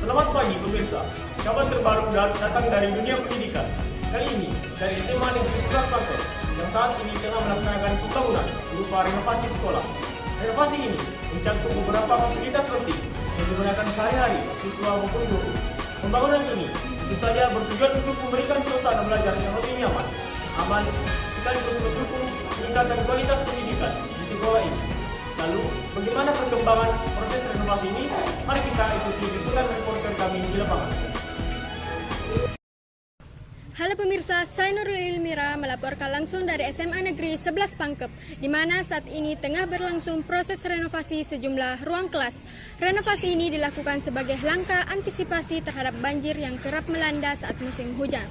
Selamat pagi pemirsa, kabar terbaru datang dari dunia pendidikan. Kali ini dari SMA Negeri 11 Pangkep yang saat ini tengah melaksanakan pembangunan berupa renovasi sekolah. Renovasi ini mencakup beberapa fasilitas penting yang digunakan sehari-hari siswa maupun guru. Pembangunan ini tentu saja bertujuan untuk memberikan suasana belajar yang lebih nyaman, aman, sekaligus mendukung peningkatan kualitas pendidikan di sekolah ini. Lalu, bagaimana perkembangan proses renovasi ini? Mari kita ikuti liputan reporter kami di lapangan. Halo pemirsa, saya Nurul Ilmira melaporkan langsung dari SMA Negeri 11 Pangkep, di mana saat ini tengah berlangsung proses renovasi sejumlah ruang kelas. Renovasi ini dilakukan sebagai langkah antisipasi terhadap banjir yang kerap melanda saat musim hujan.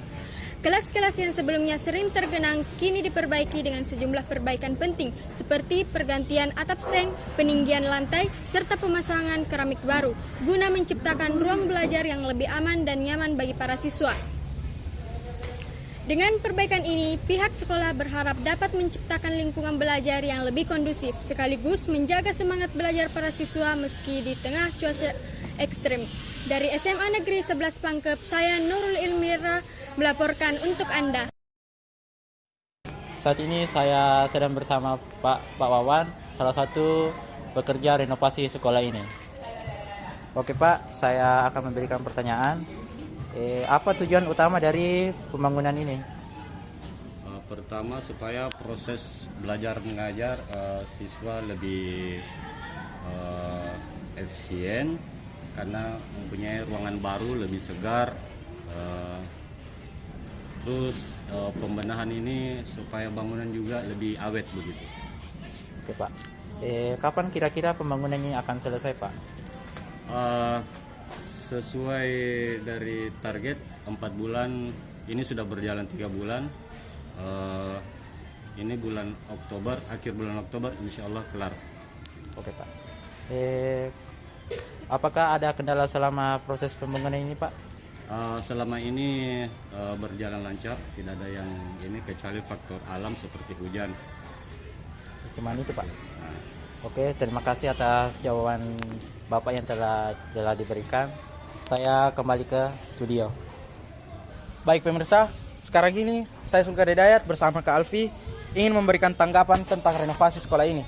Kelas-kelas yang sebelumnya sering tergenang kini diperbaiki dengan sejumlah perbaikan penting seperti pergantian atap seng, peninggian lantai, serta pemasangan keramik baru guna menciptakan ruang belajar yang lebih aman dan nyaman bagi para siswa. Dengan perbaikan ini, pihak sekolah berharap dapat menciptakan lingkungan belajar yang lebih kondusif sekaligus menjaga semangat belajar para siswa meski di tengah cuaca ekstrem. Dari SMA Negeri 11 Pangkep, saya Nurul Ilmira melaporkan untuk Anda. Saat ini saya sedang bersama Pak Wawan, salah satu pekerja renovasi sekolah ini. Oke Pak, saya akan memberikan pertanyaan. Apa tujuan utama dari pembangunan ini? Pertama, supaya proses belajar mengajar siswa lebih efisien karena mempunyai ruangan baru, lebih segar. Terus pembenahan ini supaya bangunan juga lebih awet begitu. Oke Pak. Kapan kira-kira pembangunan ini akan selesai Pak? Sesuai dari target 4 bulan, ini sudah berjalan 3 bulan. Ini bulan Oktober, akhir bulan Oktober insya Allah kelar. Oke Pak. Apakah ada kendala selama proses pembangunan ini Pak? Selama ini berjalan lancar, tidak ada yang ini kecuali faktor alam seperti hujan. Cuman itu Pak. Oke, terima kasih atas jawaban Bapak yang telah diberikan. Saya kembali ke studio. Baik pemirsa, sekarang ini saya Sulka Dedayat bersama Kak Alfi ingin memberikan tanggapan tentang renovasi sekolah ini.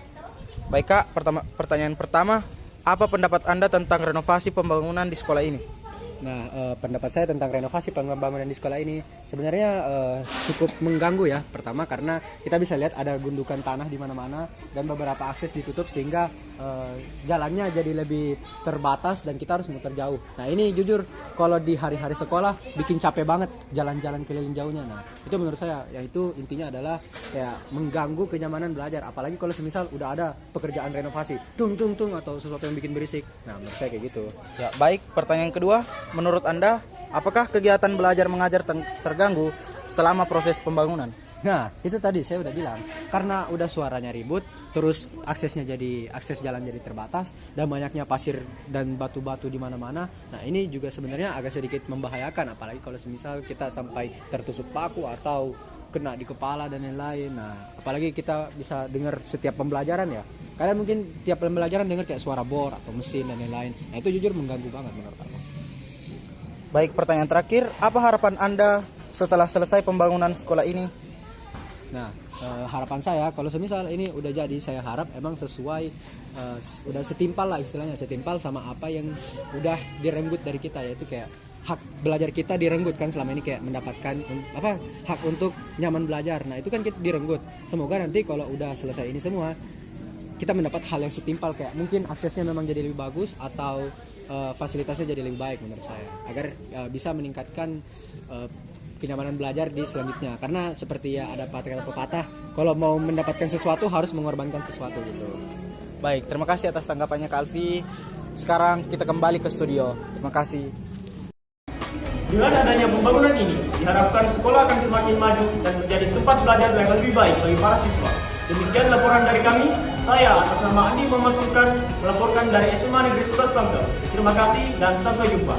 Baik Kak, pertanyaan pertama, apa pendapat Anda tentang renovasi pembangunan di sekolah ini? Nah, pendapat saya tentang renovasi pembangunan di sekolah ini sebenarnya cukup mengganggu ya. Pertama karena kita bisa lihat ada gundukan tanah di mana-mana dan beberapa akses ditutup sehingga jalannya jadi lebih terbatas dan kita harus muter jauh. Nah, ini jujur kalau di hari-hari sekolah bikin capek banget jalan-jalan keliling jauhnya. Nah, itu menurut saya yaitu intinya adalah kayak mengganggu kenyamanan belajar. Apalagi kalau semisal udah ada pekerjaan renovasi, tung atau sesuatu yang bikin berisik. Nah, menurut saya kayak gitu. Ya, baik, pertanyaan kedua, menurut Anda, apakah kegiatan belajar mengajar terganggu selama proses pembangunan? Nah, itu tadi saya udah bilang, karena udah suaranya ribut, terus akses jalan jadi terbatas dan banyaknya pasir dan batu-batu di mana-mana. Nah, ini juga sebenarnya agak sedikit membahayakan, apalagi kalau semisal kita sampai tertusuk paku atau kena di kepala dan lain-lain. Nah, apalagi kita bisa dengar setiap pembelajaran ya. Kalian mungkin tiap pembelajaran dengar kayak suara bor atau mesin dan lain-lain. Nah, itu jujur mengganggu banget menurut aku. Baik, pertanyaan terakhir, apa harapan Anda setelah selesai pembangunan sekolah ini? Nah, harapan saya kalau semisal ini udah jadi, saya harap emang sesuai udah setimpal lah istilahnya, setimpal sama apa yang udah direnggut dari kita, yaitu kayak hak belajar kita direnggut kan selama ini, kayak mendapatkan hak untuk nyaman belajar. Nah, itu kan kita direnggut. Semoga nanti kalau udah selesai ini semua kita mendapat hal yang setimpal, kayak mungkin aksesnya memang jadi lebih bagus atau fasilitasnya jadi lebih baik menurut saya, agar bisa meningkatkan kenyamanan belajar di selanjutnya. Karena seperti ya ada kata pepatah, kalau mau mendapatkan sesuatu harus mengorbankan sesuatu gitu. Baik, terima kasih atas tanggapannya Kak Alfi. Sekarang kita kembali ke studio. Terima kasih. Dengan adanya pembangunan ini, diharapkan sekolah akan semakin maju dan menjadi tempat belajar yang lebih baik bagi para siswa. Demikian laporan dari kami. Saya atas nama Andi Muhammad Furkan melaporkan dari SMA Negeri 11 Pangkep. Terima kasih dan sampai jumpa.